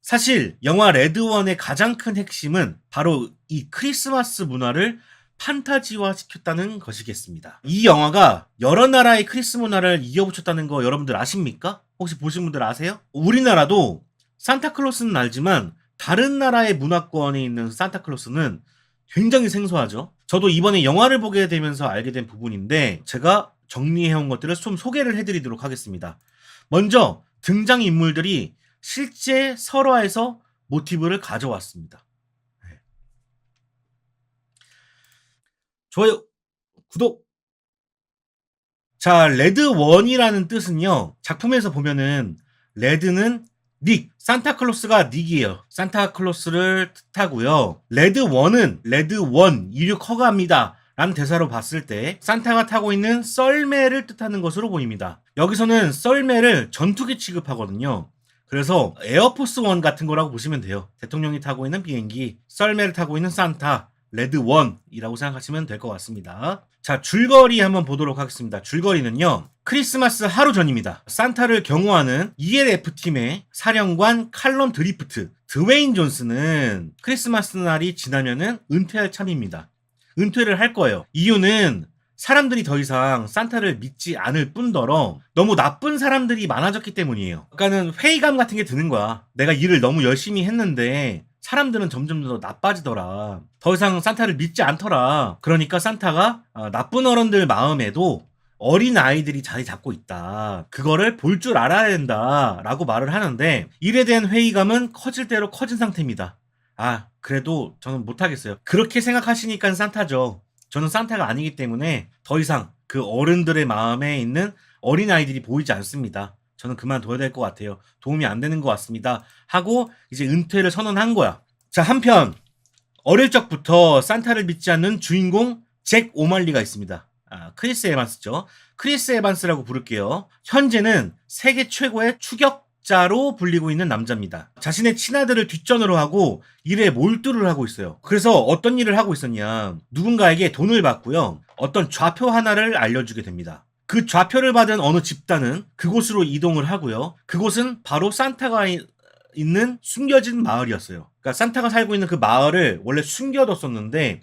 사실 영화 레드원의 가장 큰 핵심은 바로 이 크리스마스 문화를 판타지화 시켰다는 것이겠습니다. 이 영화가 여러 나라의 크리스 문화를 이어붙였다는 거 여러분들 아십니까? 혹시 보신 분들 아세요? 우리나라도 산타클로스는 알지만 다른 나라의 문화권에 있는 산타클로스는 굉장히 생소하죠. 저도 이번에 영화를 보게 되면서 알게 된 부분인데 제가 정리해온 것들을 좀 소개를 해드리도록 하겠습니다. 먼저 등장인물들이 실제 설화에서 모티브를 가져왔습니다. 네. 좋아요, 구독. 자, 레드원이라는 뜻은요, 작품에서 보면은 레드는 닉, 산타클로스가 닉이에요. 산타클로스를 뜻하고요. 레드원은 레드원 이륙 허가합니다 라는 대사로 봤을 때 산타가 타고 있는 썰매를 뜻하는 것으로 보입니다. 여기서는 썰매를 전투기 취급하거든요. 그래서 에어포스 원 같은 거라고 보시면 돼요. 대통령이 타고 있는 비행기, 썰매를 타고 있는 산타, 레드원이라고 생각하시면 될 것 같습니다. 자, 줄거리 한번 보도록 하겠습니다. 줄거리는요, 크리스마스 하루 전입니다. 산타를 경호하는 ELF팀의 사령관 칼럼 드리프트, 드웨인 존스는 크리스마스 날이 지나면은 은퇴할 참입니다. 은퇴를 할 거예요. 이유는 사람들이 더 이상 산타를 믿지 않을 뿐더러 너무 나쁜 사람들이 많아졌기 때문이에요. 그러니까는 회의감 같은 게 드는 거야. 내가 일을 너무 열심히 했는데 사람들은 점점 더 나빠지더라. 더 이상 산타를 믿지 않더라. 그러니까 산타가 나쁜 어른들 마음에도 어린 아이들이 자리 잡고 있다. 그거를 볼 줄 알아야 된다. 라고 말을 하는데 일에 대한 회의감은 커질 대로 커진 상태입니다. 그래도 저는 못하겠어요. 그렇게 생각하시니까 산타죠. 저는 산타가 아니기 때문에 더 이상 그 어른들의 마음에 있는 어린아이들이 보이지 않습니다. 저는 그만둬야 될 것 같아요. 도움이 안 되는 것 같습니다. 하고 이제 은퇴를 선언한 거야. 자, 한편 어릴 적부터 산타를 믿지 않는 주인공 잭 오말리가 있습니다. 크리스 에반스죠. 크리스 에반스라고 부를게요. 현재는 세계 최고의 추격자로 불리고 있는 남자입니다. 자신의 친아들을 뒷전으로 하고 일에 몰두를 하고 있어요. 그래서 어떤 일을 하고 있었냐, 누군가에게 돈을 받고요, 어떤 좌표 하나를 알려주게 됩니다. 그 좌표를 받은 어느 집단은 그곳으로 이동을 하고요. 그곳은 바로 산타가 있는 숨겨진 마을이었어요. 그러니까 산타가 살고 있는 그 마을을 원래 숨겨뒀었는데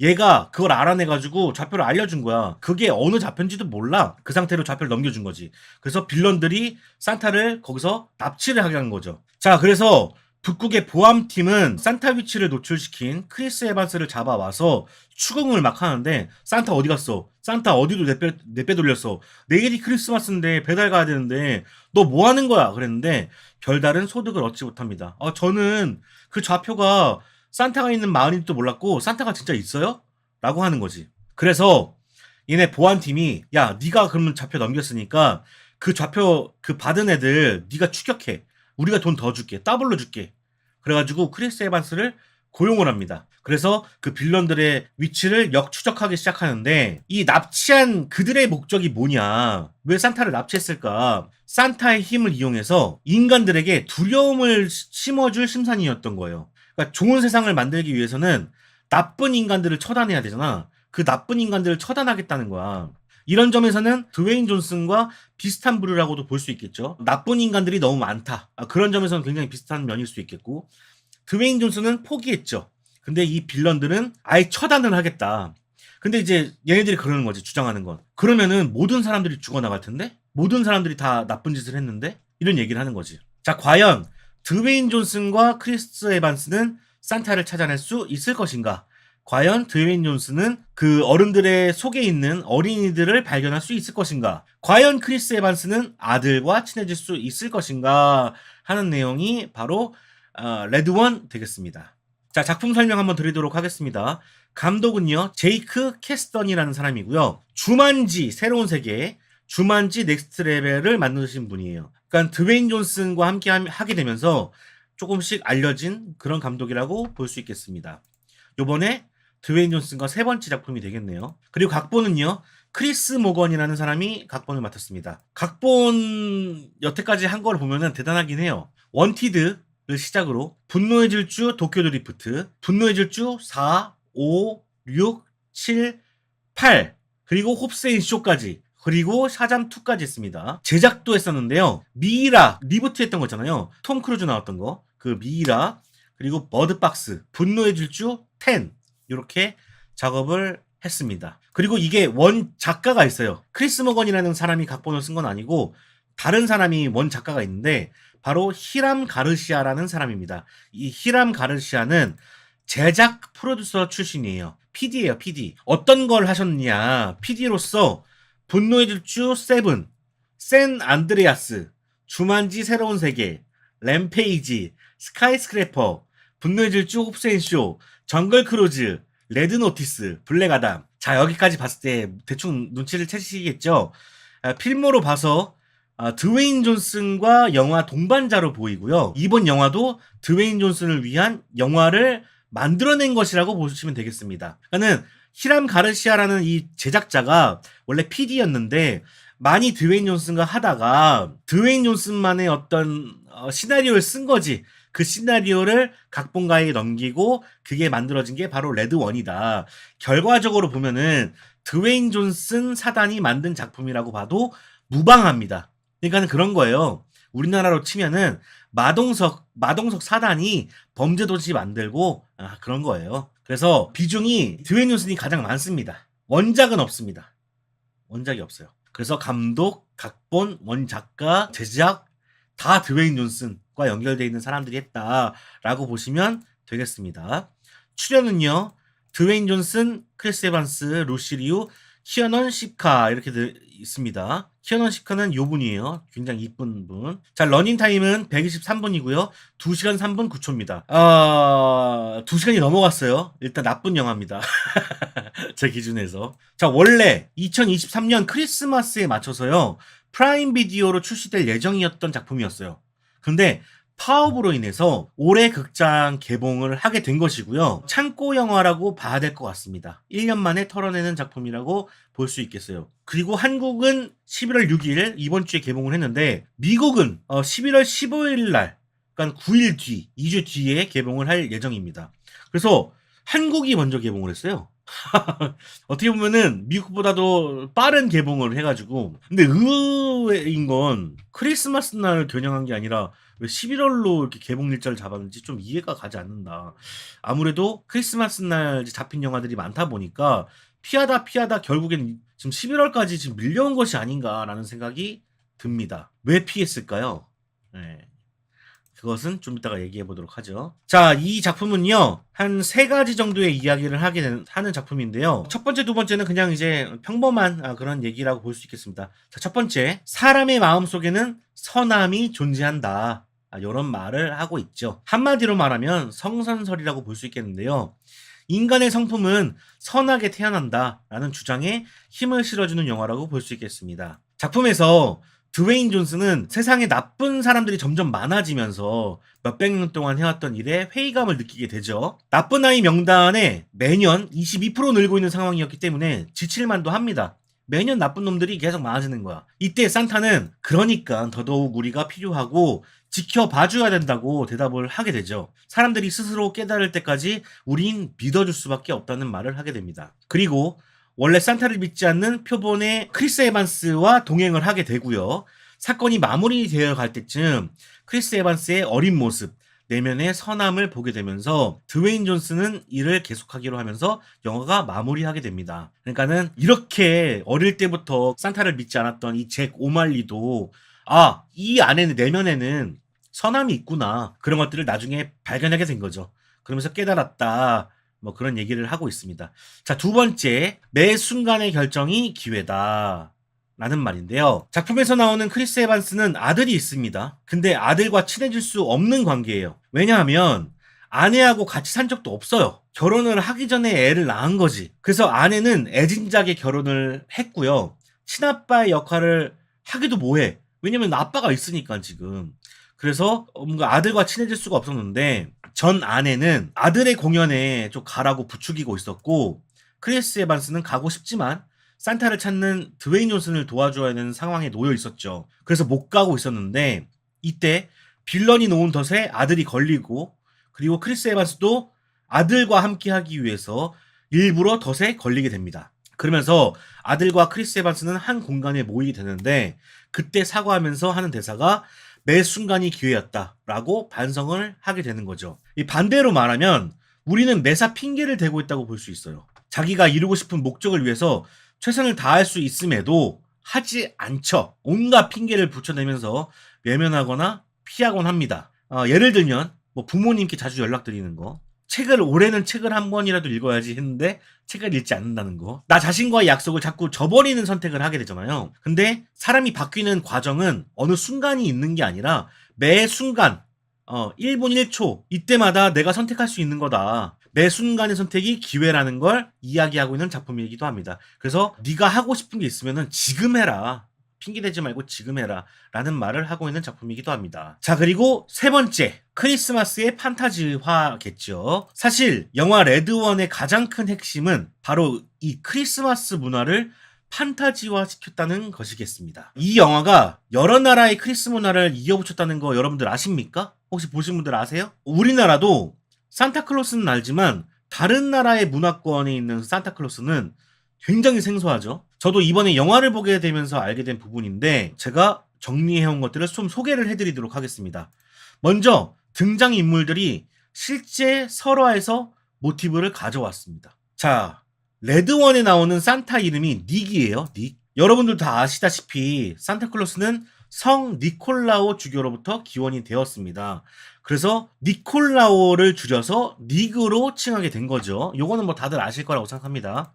얘가 그걸 알아내가지고 좌표를 알려준 거야. 그게 어느 좌표인지도 몰라. 그 상태로 좌표를 넘겨준 거지. 그래서 빌런들이 산타를 거기서 납치를 하게 한 거죠. 자, 그래서 북극의 보암팀은 산타 위치를 노출시킨 크리스 에반스를 잡아와서 추궁을 막 하는데, 산타 어디 갔어? 산타 어디로 내빼 돌렸어? 내일이 크리스마스인데 배달 가야 되는데 너 뭐 하는 거야? 그랬는데 별다른 소득을 얻지 못합니다. 저는 그 좌표가 산타가 있는 마을인지도 몰랐고 산타가 진짜 있어요? 라고 하는 거지. 그래서 얘네 보안팀이, 야, 네가 그러면 좌표 넘겼으니까 그 좌표 그 받은 애들 네가 추격해. 우리가 돈 더 줄게. 더블로 줄게. 그래가지고 크리스 에반스를 고용을 합니다. 그래서 그 빌런들의 위치를 역추적하기 시작하는데, 이 납치한 그들의 목적이 뭐냐, 왜 산타를 납치했을까? 산타의 힘을 이용해서 인간들에게 두려움을 심어줄 심산이었던 거예요. 그러니까 좋은 세상을 만들기 위해서는 나쁜 인간들을 처단해야 되잖아. 그 나쁜 인간들을 처단하겠다는 거야. 이런 점에서는 드웨인 존슨과 비슷한 부류라고도 볼 수 있겠죠. 나쁜 인간들이 너무 많다. 그런 점에서는 굉장히 비슷한 면일 수 있겠고, 드웨인 존슨은 포기했죠. 근데 이 빌런들은 아예 처단을 하겠다. 근데 이제 얘네들이 그러는 거지, 주장하는 건. 그러면은 모든 사람들이 죽어나갈 텐데? 모든 사람들이 다 나쁜 짓을 했는데? 이런 얘기를 하는 거지. 자, 과연 드웨인 존슨과 크리스 에반스는 산타를 찾아낼 수 있을 것인가? 과연 드웨인 존슨은 그 어른들의 속에 있는 어린이들을 발견할 수 있을 것인가? 과연 크리스 에반스는 아들과 친해질 수 있을 것인가? 하는 내용이 바로 레드원 되겠습니다. 자, 작품 설명 한번 드리도록 하겠습니다. 감독은요, 제이크 캐스턴이라는 사람이고요. 주만지 새로운 세계, 주만지 넥스트 레벨을 만드신 분이에요. 그러니까 드웨인 존슨과 함께 하게 되면서 조금씩 알려진 그런 감독이라고 볼 수 있겠습니다. 요번에 드웨인 존슨과 세 번째 작품이 되겠네요. 그리고 각본은요, 크리스 모건이라는 사람이 각본을 맡았습니다. 각본 여태까지 한 걸 보면은 대단하긴 해요. 원티드를 시작으로 분노의 질주 도쿄 드리프트, 분노의 질주 4, 5, 6, 7, 8, 그리고 홉세인 쇼까지, 그리고 샤잠2까지 했습니다. 제작도 했었는데요. 미이라 리부트 했던 거잖아요. 톰 크루즈 나왔던 거. 그 미이라, 그리고 버드박스, 분노의 질주 10 이렇게 작업을 했습니다. 그리고 이게 원 작가가 있어요. 크리스 머건이라는 사람이 각본을 쓴 건 아니고 다른 사람이 원 작가가 있는데 바로 히람 가르시아라는 사람입니다. 이 히람 가르시아는 제작 프로듀서 출신이에요. PD예요, PD. 어떤 걸 하셨느냐? PD로서 분노의 질주 7, 샌 안드레아스, 주만지 새로운 세계, 램페이지, 스카이스크래퍼, 분노의 질주 홉스앤쇼, 정글 크루즈, 레드 노티스, 블랙 아담. 자, 여기까지 봤을 때 대충 눈치를 채시겠죠? 필모로 봐서 드웨인 존슨과 영화 동반자로 보이고요. 이번 영화도 드웨인 존슨을 위한 영화를 만들어낸 것이라고 보시면 되겠습니다. 그러니까는 히람 가르시아라는 이 제작자가 원래 PD였는데 많이 드웨인 존슨과 하다가 드웨인 존슨만의 어떤 시나리오를 쓴 거지. 그 시나리오를 각본가에게 넘기고 그게 만들어진 게 바로 레드원이다. 결과적으로 보면은 드웨인 존슨 사단이 만든 작품이라고 봐도 무방합니다. 그러니까는 그런 거예요. 우리나라로 치면은 마동석 사단이 범죄도시 만들고 그런 거예요. 그래서 비중이 드웨인 존슨이 가장 많습니다. 원작은 없습니다. 원작이 없어요. 그래서 감독, 각본, 원작가, 제작 다 드웨인 존슨과 연결되어 있는 사람들이 했다라고 보시면 되겠습니다. 출연은요. 드웨인 존슨, 크리스 에반스, 루시 리우, 키어넌 시카 이렇게 있습니다. 키어넌 시카는 요분이에요. 굉장히 이쁜 분. 자, 러닝타임은 123분이고요. 2시간 3분 9초입니다. 2시간이 넘어갔어요. 일단 나쁜 영화입니다. 제 기준에서. 자, 원래 2023년 크리스마스에 맞춰서요. 프라임 비디오로 출시될 예정이었던 작품이었어요. 근데 파업으로 인해서 올해 극장 개봉을 하게 된 것이고요. 창고 영화라고 봐야 될 것 같습니다. 1년 만에 털어내는 작품이라고 볼 수 있겠어요. 그리고 한국은 11월 6일 이번 주에 개봉을 했는데 미국은 11월 15일 날, 그러니까 9일 뒤, 2주 뒤에 개봉을 할 예정입니다. 그래서 한국이 먼저 개봉을 했어요. 어떻게 보면은 미국보다도 빠른 개봉을 해가지고. 근데 의외인 건 크리스마스 날 겨냥한 게 아니라 왜 11월로 이렇게 개봉 일자를 잡았는지 좀 이해가 가지 않는다. 아무래도 크리스마스 날 잡힌 영화들이 많다 보니까 피하다 결국엔 지금 11월까지 지금 밀려온 것이 아닌가라는 생각이 듭니다. 왜 피했을까요? 네. 그것은 좀 이따가 얘기해 보도록 하죠. 자, 이 작품은요, 한 3가지 정도의 이야기를 하는 작품인데요. 첫 번째, 두 번째는 그냥 이제 평범한 그런 얘기라고 볼 수 있겠습니다. 자, 첫 번째, 사람의 마음 속에는 선함이 존재한다. 이런 말을 하고 있죠. 한마디로 말하면 성선설이라고 볼 수 있겠는데요. 인간의 성품은 선하게 태어난다라는 주장에 힘을 실어주는 영화라고 볼 수 있겠습니다. 작품에서 드웨인 존슨은 세상에 나쁜 사람들이 점점 많아지면서 몇백 년 동안 해왔던 일에 회의감을 느끼게 되죠. 나쁜 아이 명단에 매년 22% 늘고 있는 상황이었기 때문에 지칠만도 합니다. 매년 나쁜 놈들이 계속 많아지는 거야. 이때 산타는 그러니까 더더욱 우리가 필요하고 지켜봐줘야 된다고 대답을 하게 되죠. 사람들이 스스로 깨달을 때까지 우린 믿어줄 수밖에 없다는 말을 하게 됩니다. 그리고 원래 산타를 믿지 않는 표본의 크리스 에반스와 동행을 하게 되고요. 사건이 마무리되어 갈 때쯤 크리스 에반스의 어린 모습, 내면의 선함을 보게 되면서 드웨인 존슨은 일을 계속하기로 하면서 영화가 마무리하게 됩니다. 그러니까는 이렇게 어릴 때부터 산타를 믿지 않았던 이 잭 오말리도 이 안에는 내면에는 선함이 있구나. 그런 것들을 나중에 발견하게 된 거죠. 그러면서 깨달았다. 뭐 그런 얘기를 하고 있습니다. 자, 두 번째, 매 순간의 결정이 기회다. 라는 말인데요. 작품에서 나오는 크리스 에반스는 아들이 있습니다. 근데 아들과 친해질 수 없는 관계예요. 왜냐하면 아내하고 같이 산 적도 없어요. 결혼을 하기 전에 애를 낳은 거지. 그래서 아내는 애진작에 결혼을 했고요. 친아빠의 역할을 하기도 뭐해. 왜냐면 아빠가 있으니까 지금. 그래서 뭔가 아들과 친해질 수가 없었는데 전 아내는 아들의 공연에 좀 가라고 부추기고 있었고 크리스 에반스는 가고 싶지만 산타를 찾는 드웨인 존슨을 도와줘야 되는 상황에 놓여 있었죠. 그래서 못 가고 있었는데 이때 빌런이 놓은 덫에 아들이 걸리고 그리고 크리스 에반스도 아들과 함께 하기 위해서 일부러 덫에 걸리게 됩니다. 그러면서 아들과 크리스 에반스는 한 공간에 모이게 되는데 그때 사과하면서 하는 대사가 매 순간이 기회였다라고 반성을 하게 되는 거죠. 이 반대로 말하면 우리는 매사 핑계를 대고 있다고 볼 수 있어요. 자기가 이루고 싶은 목적을 위해서 최선을 다할 수 있음에도 하지 않죠. 온갖 핑계를 붙여내면서 외면하거나 피하곤 합니다. 예를 들면 뭐 부모님께 자주 연락드리는 거, 올해는 책을 한 번이라도 읽어야지 했는데 책을 읽지 않는다는 거, 나 자신과의 약속을 자꾸 저버리는 선택을 하게 되잖아요. 근데 사람이 바뀌는 과정은 어느 순간이 있는 게 아니라 매 순간 1분 1초 이때마다 내가 선택할 수 있는 거다. 매 순간의 선택이 기회라는 걸 이야기하고 있는 작품이기도 합니다. 그래서 네가 하고 싶은 게 있으면은 지금 해라. 핑계대지 말고 지금 해라 라는 말을 하고 있는 작품이기도 합니다. 자, 그리고 세 번째, 크리스마스의 판타지화겠죠. 사실 영화 레드원의 가장 큰 핵심은 바로 이 크리스마스 문화를 판타지화 시켰다는 것이겠습니다. 이 영화가 여러 나라의 크리스 문화를 이어붙였다는 거 여러분들 아십니까? 혹시 보신 분들 아세요? 우리나라도 산타클로스는 알지만 다른 나라의 문화권에 있는 산타클로스는 굉장히 생소하죠. 저도 이번에 영화를 보게 되면서 알게 된 부분인데 제가 정리해온 것들을 좀 소개를 해드리도록 하겠습니다. 먼저 등장인물들이 실제 설화에서 모티브를 가져왔습니다. 자, 레드원에 나오는 산타 이름이 닉이에요. 닉. 여러분들 다 아시다시피 산타클로스는 성 니콜라오 주교로부터 기원이 되었습니다. 그래서 니콜라오를 줄여서 닉으로 칭하게 된 거죠. 요거는 뭐 다들 아실 거라고 생각합니다.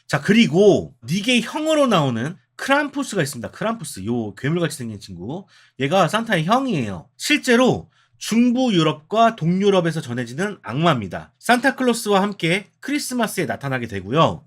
자, 그리고 닉의 형으로 나오는 크람푸스가 있습니다. 크람푸스, 요 괴물같이 생긴 친구. 얘가 산타의 형이에요. 실제로 중부 유럽과 동유럽에서 전해지는 악마입니다. 산타클로스와 함께 크리스마스에 나타나게 되고요.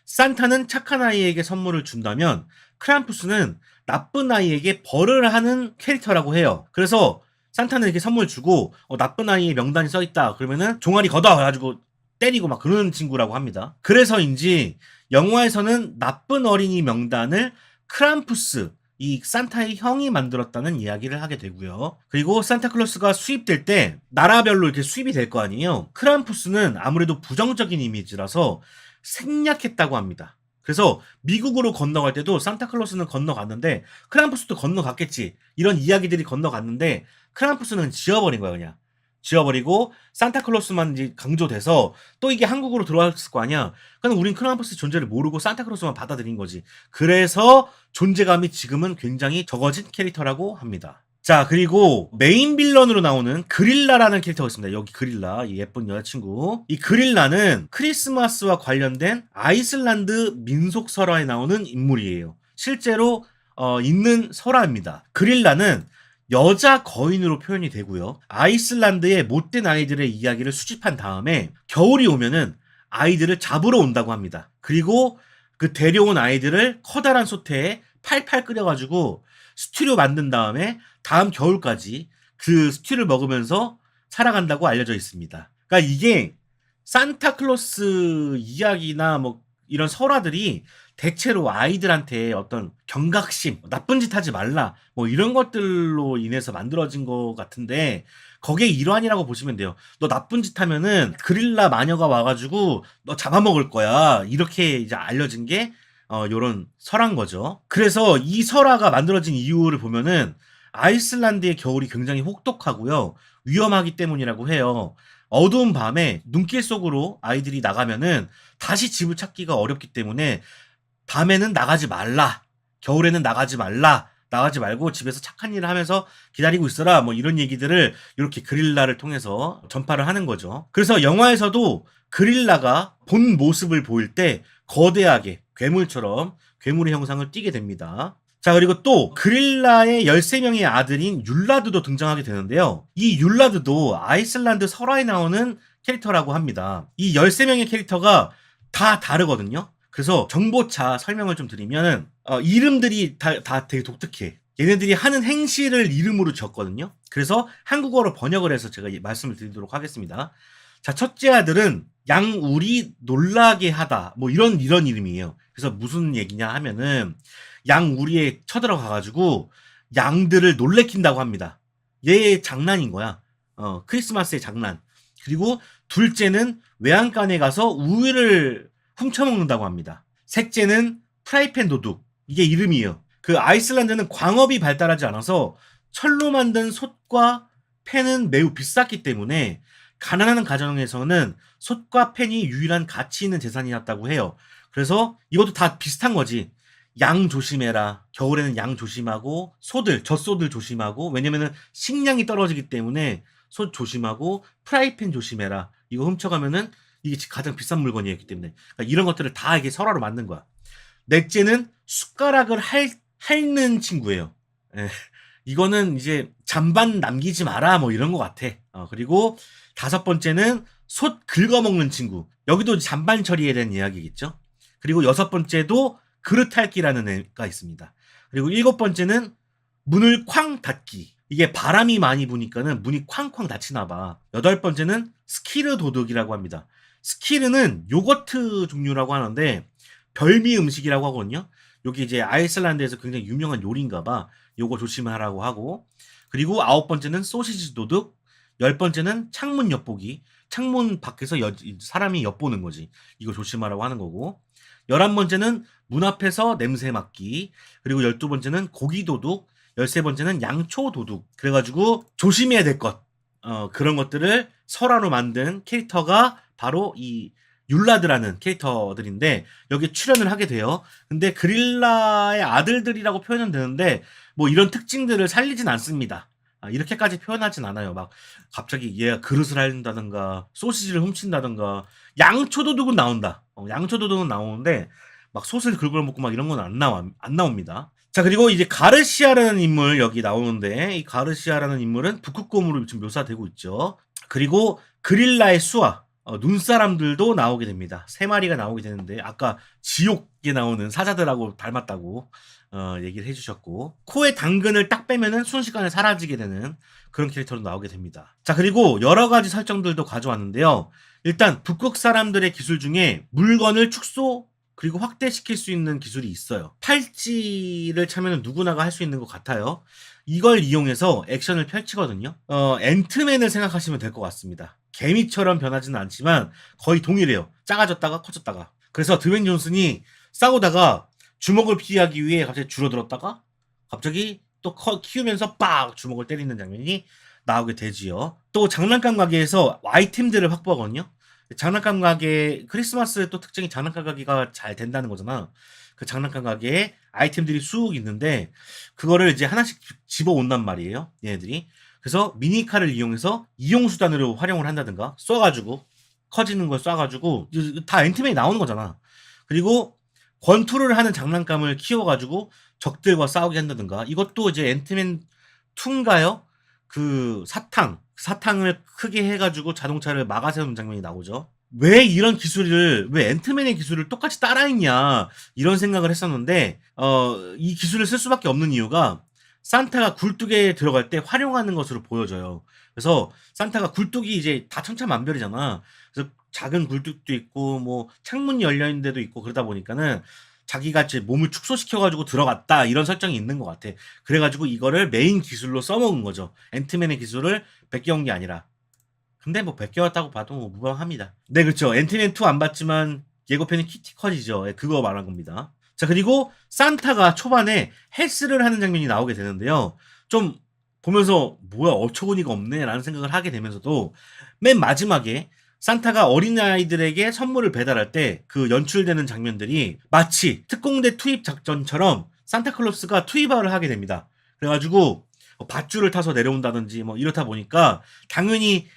산타는 착한 아이에게 선물을 준다면 크람푸스는 나쁜 아이에게 벌을 하는 캐릭터라고 해요. 그래서 산타는 이렇게 선물 주고 나쁜 아이의 명단이 써있다 그러면은 종아리 걷어 가지고 때리고 막 그러는 친구라고 합니다. 그래서인지 영화에서는 나쁜 어린이 명단을 크람푸스, 이 산타의 형이 만들었다는 이야기를 하게 되고요. 그리고 산타클로스가 수입될 때 나라별로 이렇게 수입이 될 거 아니에요. 크람푸스는 아무래도 부정적인 이미지라서 생략했다고 합니다. 그래서 미국으로 건너갈 때도 산타클로스는 건너갔는데 크람푸스도 건너갔겠지. 이런 이야기들이 건너갔는데 크람푸스는 지워버린 거예요, 그냥. 지워버리고 산타클로스만 이제 강조돼서 또 이게 한국으로 들어왔을 거 아니야. 그럼 우린 크람푸스 존재를 모르고 산타클로스만 받아들인 거지. 그래서 존재감이 지금은 굉장히 적어진 캐릭터라고 합니다. 자, 그리고 메인 빌런으로 나오는 그릴라라는 캐릭터가 있습니다. 여기 그릴라, 이 예쁜 여자친구. 이 그릴라는 크리스마스와 관련된 아이슬란드 민속 설화에 나오는 인물이에요. 실제로 있는 설화입니다. 그릴라는 여자 거인으로 표현이 되고요. 아이슬란드의 못된 아이들의 이야기를 수집한 다음에 겨울이 오면은 아이들을 잡으러 온다고 합니다. 그리고 그 데려온 아이들을 커다란 솥에 팔팔 끓여가지고 스튜로 만든 다음에 다음 겨울까지 그 스튜를 먹으면서 살아간다고 알려져 있습니다. 그러니까 이게 산타클로스 이야기나 뭐 이런 설화들이 대체로 아이들한테 어떤 경각심, 나쁜 짓 하지 말라, 뭐 이런 것들로 인해서 만들어진 것 같은데, 거기에 일환이라고 보시면 돼요. 너 나쁜 짓 하면은 그릴라 마녀가 와가지고 너 잡아먹을 거야. 이렇게 이제 알려진 게, 요런 설화인 거죠. 그래서 이 설화가 만들어진 이유를 보면은 아이슬란드의 겨울이 굉장히 혹독하고요. 위험하기 때문이라고 해요. 어두운 밤에 눈길 속으로 아이들이 나가면은 다시 집을 찾기가 어렵기 때문에 밤에는 나가지 말라. 겨울에는 나가지 말라. 나가지 말고 집에서 착한 일을 하면서 기다리고 있어라. 뭐 이런 얘기들을 이렇게 그릴라를 통해서 전파를 하는 거죠. 그래서 영화에서도 그릴라가 본 모습을 보일 때 거대하게 괴물처럼 괴물의 형상을 띠게 됩니다. 자, 그리고 또 그릴라의 13명의 아들인 율라드도 등장하게 되는데요. 이 율라드도 아이슬란드 설화에 나오는 캐릭터라고 합니다. 이 13명의 캐릭터가 다 다르거든요. 그래서 정보차 설명을 좀 드리면 이름들이 다 되게 독특해. 얘네들이 하는 행실을 이름으로 지었거든요. 그래서 한국어로 번역을 해서 제가 말씀을 드리도록 하겠습니다. 자, 첫째 아들은 양우리 놀라게 하다, 뭐 이런 이름이에요. 그래서 무슨 얘기냐 하면은 양우리에 쳐들어가가지고 양들을 놀래킨다고 합니다. 얘의 장난인 거야. 크리스마스의 장난. 그리고 둘째는 외양간에 가서 우유를 훔쳐먹는다고 합니다. 셋째는 프라이팬 도둑. 이게 이름이에요. 그 아이슬란드는 광업이 발달하지 않아서 철로 만든 솥과 팬은 매우 비쌌기 때문에 가난한 가정에서는 솥과 팬이 유일한 가치 있는 재산이었다고 해요. 그래서 이것도 다 비슷한 거지. 양 조심해라. 겨울에는 양 조심하고 젖소들 조심하고 왜냐면은 식량이 떨어지기 때문에 솥 조심하고 프라이팬 조심해라. 이거 훔쳐가면은 이게 가장 비싼 물건이었기 때문에 그러니까 이런 것들을 다 이게 설화로 만든 거야. 넷째는 숟가락을 핥는 친구예요. 예. 이거는 이제 잔반 남기지 마라 뭐 이런 것 같아. 그리고 다섯 번째는 솥 긁어먹는 친구. 여기도 잔반 처리에 대한 이야기겠죠. 그리고 여섯 번째도 그릇 핥기라는 애가 있습니다. 그리고 일곱 번째는 문을 쾅 닫기. 이게 바람이 많이 부니까는 문이 쾅쾅 닫히나 봐. 여덟 번째는 스키르 도둑이라고 합니다. 스키르는 요거트 종류라고 하는데 별미 음식이라고 하거든요. 여기 이제 아이슬란드에서 굉장히 유명한 요리인가 봐. 요거 조심하라고 하고. 그리고 아홉 번째는 소시지 도둑. 열 번째는 창문 엿보기. 창문 밖에서 사람이 엿보는 거지. 이거 조심하라고 하는 거고. 11번째는 문 앞에서 냄새 맡기. 그리고 12번째는 고기 도둑. 13번째는 양초 도둑. 그래가지고 조심해야 될 것. 그런 것들을 설화로 만든 캐릭터가 바로 이 율라드라는 캐릭터들인데 여기 출연을 하게 돼요. 근데 그릴라의 아들들이라고 표현은 되는데 뭐 이런 특징들을 살리진 않습니다. 이렇게까지 표현하진 않아요. 막 갑자기 얘가 그릇을 핥는다든가 소시지를 훔친다든가 양초도둑은 나온다. 양초도둑은 나오는데 막 솥을 긁어 먹고 막 이런 건 안 나옵니다. 자 그리고 이제 가르시아라는 인물 여기 나오는데 이 가르시아라는 인물은 북극곰으로 지금 묘사되고 있죠. 그리고 그릴라의 수아 눈사람들도 나오게 됩니다. 세 마리가 나오게 되는데 아까 지옥에 나오는 사자들하고 닮았다고 얘기를 해주셨고 코에 당근을 딱 빼면은 순식간에 사라지게 되는 그런 캐릭터로 나오게 됩니다. 자 그리고 여러 가지 설정들도 가져왔는데요. 일단 북극 사람들의 기술 중에 물건을 축소 그리고 확대시킬 수 있는 기술이 있어요. 팔찌를 차면 누구나가 할 수 있는 것 같아요. 이걸 이용해서 액션을 펼치거든요. 앤트맨을 생각하시면 될 것 같습니다. 개미처럼 변하지는 않지만 거의 동일해요. 작아졌다가 커졌다가. 그래서 드웨인 존슨이 싸우다가 주먹을 피하기 위해 갑자기 줄어들었다가 갑자기 또 키우면서 빡 주먹을 때리는 장면이 나오게 되지요. 또 장난감 가게에서 아이템들을 확보하거든요. 장난감 가게 크리스마스의 또 특징이 장난감 가게가 잘 된다는 거잖아. 그 장난감 가게에 아이템들이 쑥 있는데 그거를 이제 하나씩 집어온단 말이에요. 얘네들이. 그래서 미니카를 이용해서 이용수단으로 활용을 한다든가 쏴가지고 커지는 걸 쏴가지고 다 앤트맨이 나오는 거잖아. 그리고 권투를 하는 장난감을 키워가지고 적들과 싸우게 한다든가 이것도 이제 앤트맨 2인가요? 그 사탕을 크게 해가지고 자동차를 막아세우는 장면이 나오죠. 왜 이런 기술을 왜 앤트맨의 기술을 똑같이 따라했냐 이런 생각을 했었는데 이 기술을 쓸 수밖에 없는 이유가 산타가 굴뚝에 들어갈 때 활용하는 것으로 보여져요. 그래서 산타가 굴뚝이 이제 다 천차만별이잖아. 그래서 작은 굴뚝도 있고 뭐 창문이 열려 있는 데도 있고 그러다 보니까는 자기가 이제 몸을 축소시켜가지고 들어갔다 이런 설정이 있는 것 같아. 그래가지고 이거를 메인 기술로 써먹은 거죠. 앤트맨의 기술을 베껴온 게 아니라. 근데 뭐 베껴왔다고 봐도 뭐 무방합니다. 네 그렇죠. 앤트맨 2 안 봤지만 예고편이 키티컷이죠. 그거 말한 겁니다. 자 그리고 산타가 초반에 헬스를 하는 장면이 나오게 되는데요. 좀 보면서 뭐야 어처구니가 없네 라는 생각을 하게 되면서도 맨 마지막에 산타가 어린아이들에게 선물을 배달할 때 그 연출되는 장면들이 마치 특공대 투입 작전처럼 산타클로스가 투입화를 하게 됩니다. 그래가지고 밧줄을 타서 내려온다든지 뭐 이렇다 보니까 당연히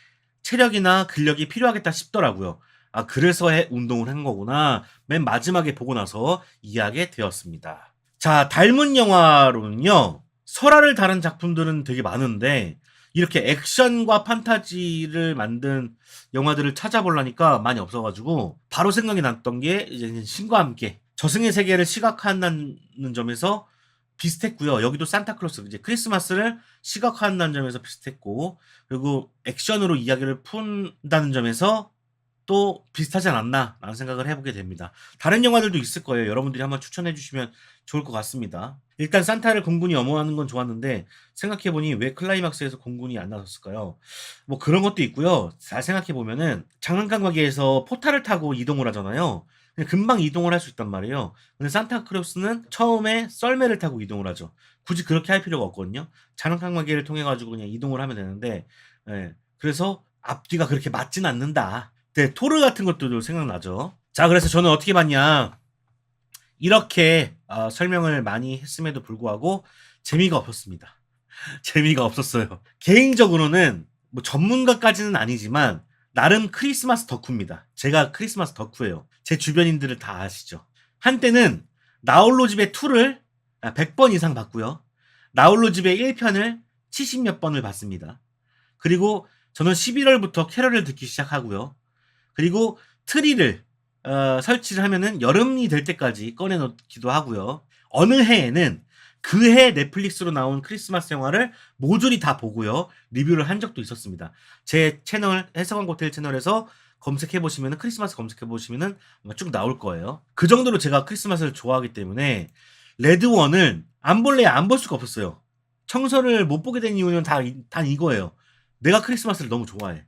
체력이나 근력이 필요하겠다 싶더라고요. 그래서 운동을 한 거구나. 맨 마지막에 보고 나서 이해하게 되었습니다. 자, 닮은 영화로는요. 설화를 다룬 작품들은 되게 많은데 이렇게 액션과 판타지를 만든 영화들을 찾아보려니까 많이 없어가지고 바로 생각이 났던 게 이제 신과 함께 저승의 세계를 시각화한다는 점에서 비슷했고요. 여기도 산타클로스 이제 크리스마스를 시각화한다는 점에서 비슷했고 그리고 액션으로 이야기를 푼다는 점에서 또 비슷하지 않았나 라는 생각을 해보게 됩니다. 다른 영화들도 있을 거예요. 여러분들이 한번 추천해 주시면 좋을 것 같습니다. 일단 산타를 공군이 엄호하는 건 좋았는데 생각해보니 왜 클라이막스에서 공군이 안 나섰을까요? 뭐 그런 것도 있고요. 잘 생각해보면은 장난감 가게에서 포탈을 타고 이동을 하잖아요. 그냥 금방 이동을 할 수 있단 말이에요. 근데 산타크로스는 처음에 썰매를 타고 이동을 하죠. 굳이 그렇게 할 필요가 없거든요. 자명상마계를 통해 가지고 그냥 이동을 하면 되는데, 예. 그래서 앞뒤가 그렇게 맞진 않는다. 네, 토르 같은 것도 생각나죠. 자, 그래서 저는 어떻게 봤냐. 이렇게 설명을 많이 했음에도 불구하고 재미가 없었습니다. 재미가 없었어요. 개인적으로는 뭐 전문가까지는 아니지만 나름 크리스마스 덕후입니다. 제가 크리스마스 덕후예요. 제 주변인들을 다 아시죠. 한때는 나홀로 집의 2를 100번 이상 봤고요. 나홀로 집의 1편을 70몇 번을 봤습니다. 그리고 저는 11월부터 캐럴을 듣기 시작하고요. 그리고 트리를 설치를 하면은 여름이 될 때까지 꺼내놓기도 하고요. 어느 해에는 그 해 넷플릭스로 나온 크리스마스 영화를 모조리 다 보고요. 리뷰를 한 적도 있었습니다. 제 채널 해석왕 고텔 채널에서 검색해 보시면은 크리스마스 검색해 보시면은 쭉 나올 거예요. 그 정도로 제가 크리스마스를 좋아하기 때문에 레드원을 안 볼래 안 볼 수가 없었어요. 청설을 못 보게 된 이유는 단 이거예요. 내가 크리스마스를 너무 좋아해.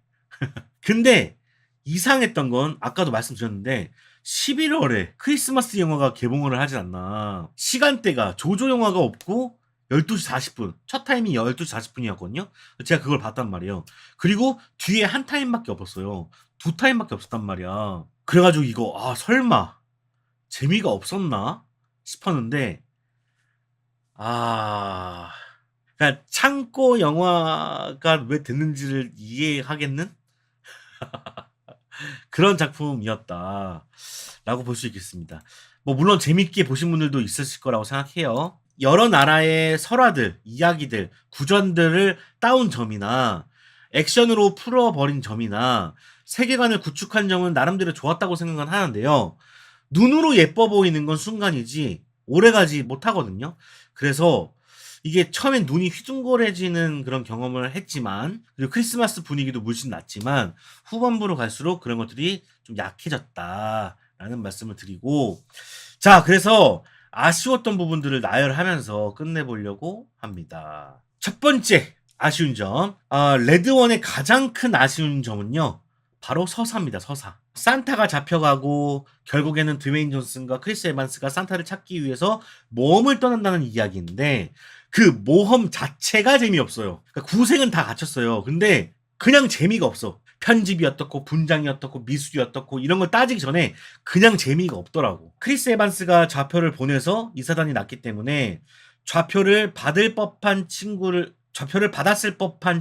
근데 이상했던 건 아까도 말씀드렸는데 11월에 크리스마스 영화가 개봉을 하지 않나. 시간대가 조조 영화가 없고 12시 40분. 첫 타임이 12시 40분이었거든요. 제가 그걸 봤단 말이에요. 그리고 뒤에 한 타임밖에 없었어요. 두 타임밖에 없었단 말이야. 그래가지고 이거 설마 재미가 없었나 싶었는데 그러니까 창고 영화가 왜 됐는지를 이해하겠는? 그런 작품이었다라고 볼 수 있겠습니다. 뭐 물론 재밌게 보신 분들도 있으실 거라고 생각해요. 여러 나라의 설화들, 이야기들, 구전들을 따온 점이나 액션으로 풀어버린 점이나 세계관을 구축한 점은 나름대로 좋았다고 생각은 하는데요. 눈으로 예뻐 보이는 건 순간이지 오래가지 못하거든요. 그래서 이게 처음엔 눈이 휘둥그레지는 그런 경험을 했지만, 그리고 크리스마스 분위기도 물씬 났지만 후반부로 갈수록 그런 것들이 좀 약해졌다라는 말씀을 드리고, 자, 그래서 아쉬웠던 부분들을 나열하면서 끝내보려고 합니다. 첫 번째 아쉬운 점, 레드원의 가장 큰 아쉬운 점은요, 바로 서사입니다. 서사. 산타가 잡혀가고 결국에는 드웨인 존슨과 크리스 에반스가 산타를 찾기 위해서 모험을 떠난다는 이야기인데, 그 모험 자체가 재미없어요. 그러니까 구색은 다 갖췄어요. 근데 그냥 재미가 없어. 편집이 어떻고 분장이 어떻고 미술이 어떻고 이런 걸 따지기 전에 그냥 재미가 없더라고. 크리스 에반스가 좌표를 보내서 이 사단이 났기 때문에 좌표를 받았을 법한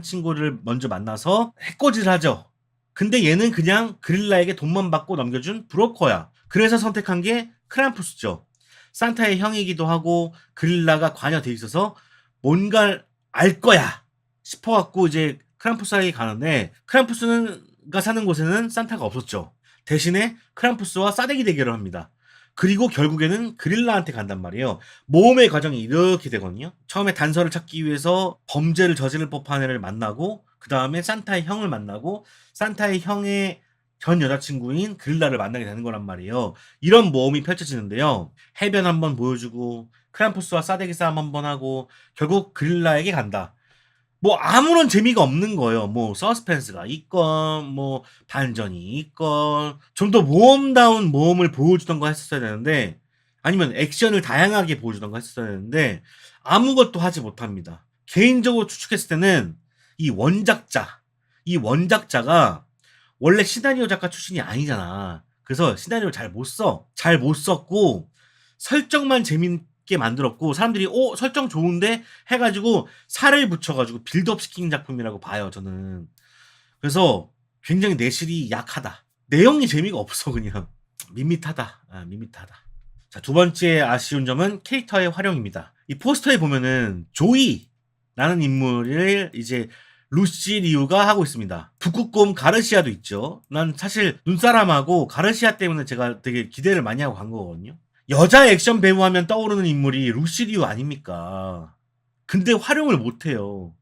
친구를 먼저 만나서 해코지를 하죠. 근데 얘는 그냥 그릴라에게 돈만 받고 넘겨준 브로커야. 그래서 선택한 게 크람푸스죠. 산타의 형이기도 하고 그릴라가 관여돼 있어서 뭔가 알 거야 싶어갖고 이제 크람푸스에게 가는데, 크람푸스가 사는 곳에는 산타가 없었죠. 대신에 크람푸스와 싸대기 대결을 합니다. 그리고 결국에는 그릴라한테 간단 말이에요. 모험의 과정이 이렇게 되거든요. 처음에 단서를 찾기 위해서 범죄를 저지를 법한 애를 만나고, 그 다음에 산타의 형을 만나고, 산타의 형의 전 여자친구인 그릴라를 만나게 되는 거란 말이에요. 이런 모험이 펼쳐지는데요. 해변 한번 보여주고 크람푸스와 싸대기 싸움 한번 하고 결국 그릴라에게 간다. 뭐 아무런 재미가 없는 거예요. 뭐 서스펜스가 있건 뭐 반전이 있건 좀 더 모험다운 모험을 보여주던 거 했었어야 되는데, 아니면 액션을 다양하게 보여주던 거 했었어야 되는데 아무것도 하지 못합니다. 개인적으로 추측했을 때는 이 원작자가 원래 시나리오 작가 출신이 아니잖아. 그래서 시나리오를 잘 못 써. 잘 못 썼고 설정만 재밌게 만들었고 사람들이 설정 좋은데 해가지고 살을 붙여가지고 빌드업 시킨 작품이라고 봐요, 저는. 그래서 굉장히 내실이 약하다. 내용이 재미가 없어. 그냥 밋밋하다. 밋밋하다. 자, 두 번째 아쉬운 점은 캐릭터의 활용입니다. 이 포스터에 보면은 조이라는 인물을 이제 루시 리우가 하고 있습니다. 북극곰 가르시아도 있죠. 난 사실 눈사람하고 가르시아 때문에 제가 되게 기대를 많이 하고 간 거거든요. 여자 액션 배우 하면 떠오르는 인물이 루시 리우 아닙니까? 근데 활용을 못해요.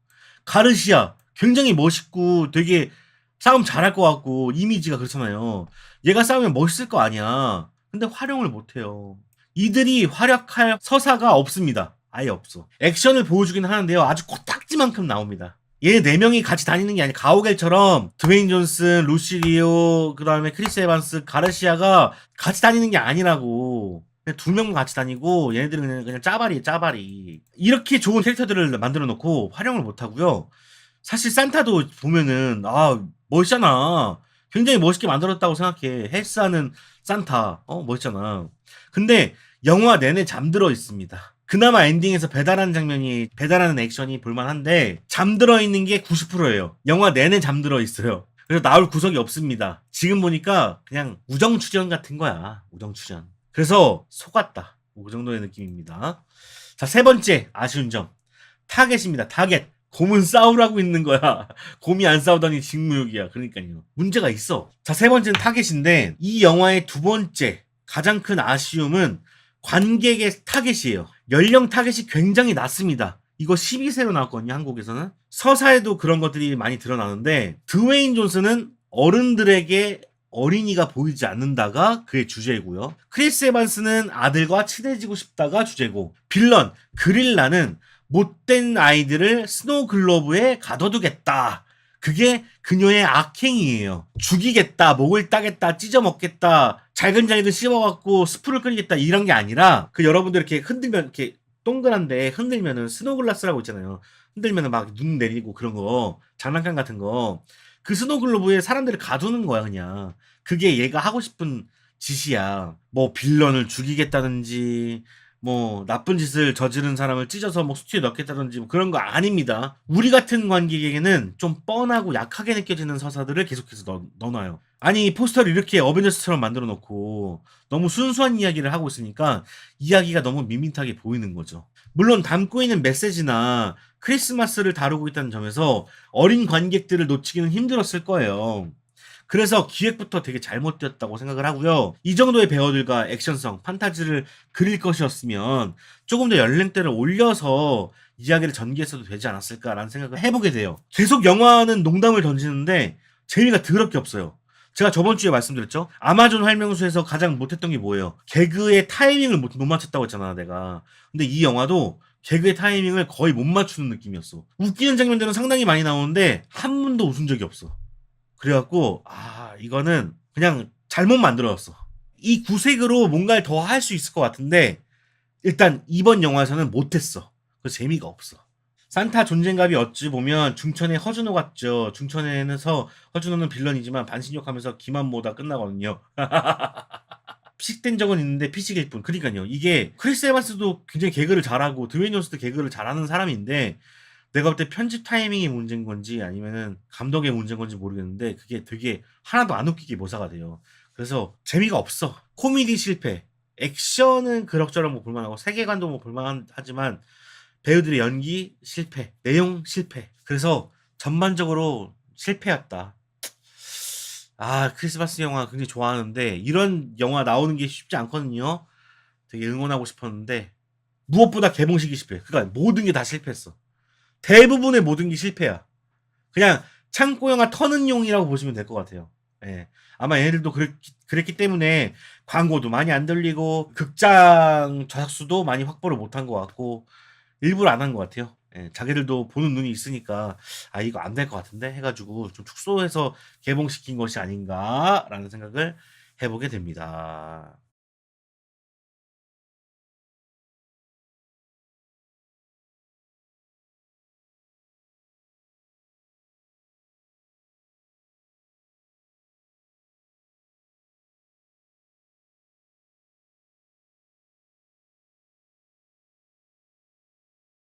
가르시아 굉장히 멋있고 되게 싸움 잘할 것 같고 이미지가 그렇잖아요. 얘가 싸우면 멋있을 거 아니야. 근데 활용을 못해요. 이들이 활약할 서사가 없습니다. 아예 없어. 액션을 보여주긴 하는데요. 아주 코딱지만큼 나옵니다. 얘네 4명이 같이 다니는 게 아니라 가오갤처럼 드웨인 존슨, 루시 리오, 그 다음에 크리스 에반스, 가르시아가 같이 다니는 게 아니라고. 그냥 2명만 같이 다니고 얘네들은 그냥 짜발이에요, 짜발이. 이렇게 좋은 캐릭터들을 만들어 놓고 활용을 못 하고요. 사실 산타도 보면은 멋있잖아. 굉장히 멋있게 만들었다고 생각해. 헬스하는 산타 멋있잖아. 근데 영화 내내 잠들어 있습니다. 그나마 엔딩에서 배달하는 액션이 볼만한데 잠들어 있는 게 90%예요. 영화 내내 잠들어 있어요. 그래서 나올 구석이 없습니다. 지금 보니까 그냥 우정추전 같은 거야. 우정추전. 그래서 속았다. 그 정도의 느낌입니다. 자, 세 번째 아쉬운 점. 타겟입니다. 타겟. 곰은 싸우라고 있는 거야. 곰이 안 싸우더니 직무유기야. 그러니까요. 문제가 있어. 자, 세 번째는 타겟인데 이 영화의 두 번째 가장 큰 아쉬움은 관객의 타겟이에요. 연령 타겟이 굉장히 낮습니다. 이거 12세로 나왔거든요, 한국에서는. 서사에도 그런 것들이 많이 드러나는데 드웨인 존슨은 어른들에게 어린이가 보이지 않는다가 그의 주제고요. 크리스 에반스는 아들과 친해지고 싶다가 주제고, 빌런 그릴라는 못된 아이들을 스노우글로브에 가둬두겠다. 그게 그녀의 악행이에요. 죽이겠다, 목을 따겠다, 찢어먹겠다, 잘근잘근 씹어갖고 스프를 끓이겠다 이런 게 아니라 여러분들 이렇게 흔들면 이렇게 동그란데 흔들면은 스노글라스라고 있잖아요. 흔들면은 막 눈 내리고 그런 거 장난감 같은 거 그 스노글로브에 사람들을 가두는 거야 그냥. 그게 얘가 하고 싶은 짓이야. 뭐 빌런을 죽이겠다든지 뭐 나쁜 짓을 저지른 사람을 찢어서 뭐 수트에 넣겠다든지 뭐 그런 거 아닙니다. 우리 같은 관객에게는 좀 뻔하고 약하게 느껴지는 서사들을 계속해서 넣어놔요. 아니 포스터를 이렇게 어벤져스처럼 만들어 놓고 너무 순수한 이야기를 하고 있으니까 이야기가 너무 밋밋하게 보이는 거죠. 물론 담고 있는 메시지나 크리스마스를 다루고 있다는 점에서 어린 관객들을 놓치기는 힘들었을 거예요. 그래서 기획부터 되게 잘못되었다고 생각을 하고요. 이 정도의 배우들과 액션성, 판타지를 그릴 것이었으면 조금 더 연령대를 올려서 이야기를 전개했어도 되지 않았을까라는 생각을 해보게 돼요. 계속 영화는 농담을 던지는데 재미가 더럽게 없어요. 제가 저번 주에 말씀드렸죠? 아마존 활명수에서 가장 못했던 게 뭐예요? 개그의 타이밍을 못 맞췄다고 했잖아, 내가. 근데 이 영화도 개그의 타이밍을 거의 못 맞추는 느낌이었어. 웃기는 장면들은 상당히 많이 나오는데 한 번도 웃은 적이 없어. 그래갖고 이거는 그냥 잘못 만들어졌어. 이 구색으로 뭔가를 더 할 수 있을 것 같은데 일단 이번 영화에서는 못했어. 그래서 재미가 없어. 산타 존재감이 어찌 보면 중천의 허준호 같죠. 중천에서 허준호는 빌런이지만 반신욕하면서 기만모다 끝나거든요. 피식된 적은 있는데 피식일 뿐. 그러니까요. 이게 크리스 에반스도 굉장히 개그를 잘하고 드웨인 존스도 개그를 잘하는 사람인데 내가 볼 때 편집 타이밍이 문제인 건지 아니면은 감독의 문제인 건지 모르겠는데 그게 되게 하나도 안 웃기게 묘사가 돼요. 그래서 재미가 없어. 코미디 실패. 액션은 그럭저럭 뭐 볼만하고 세계관도 뭐 볼만하지만 배우들의 연기 실패, 내용 실패. 그래서 전반적으로 실패였다. 크리스마스 영화 굉장히 좋아하는데 이런 영화 나오는 게 쉽지 않거든요. 되게 응원하고 싶었는데 무엇보다 개봉식이 실패. 그러니까 모든 게 다 실패했어. 대부분의 모든 게 실패야. 그냥 창고 영화 터는 용이라고 보시면 될 것 같아요. 예. 아마 얘네들도 그랬기 때문에 광고도 많이 안 들리고 극장 좌석수도 많이 확보를 못한 것 같고 일부러 안 한 것 같아요. 예, 자기들도 보는 눈이 있으니까 이거 안 될 것 같은데 해가지고 좀 축소해서 개봉시킨 것이 아닌가라는 생각을 해보게 됩니다.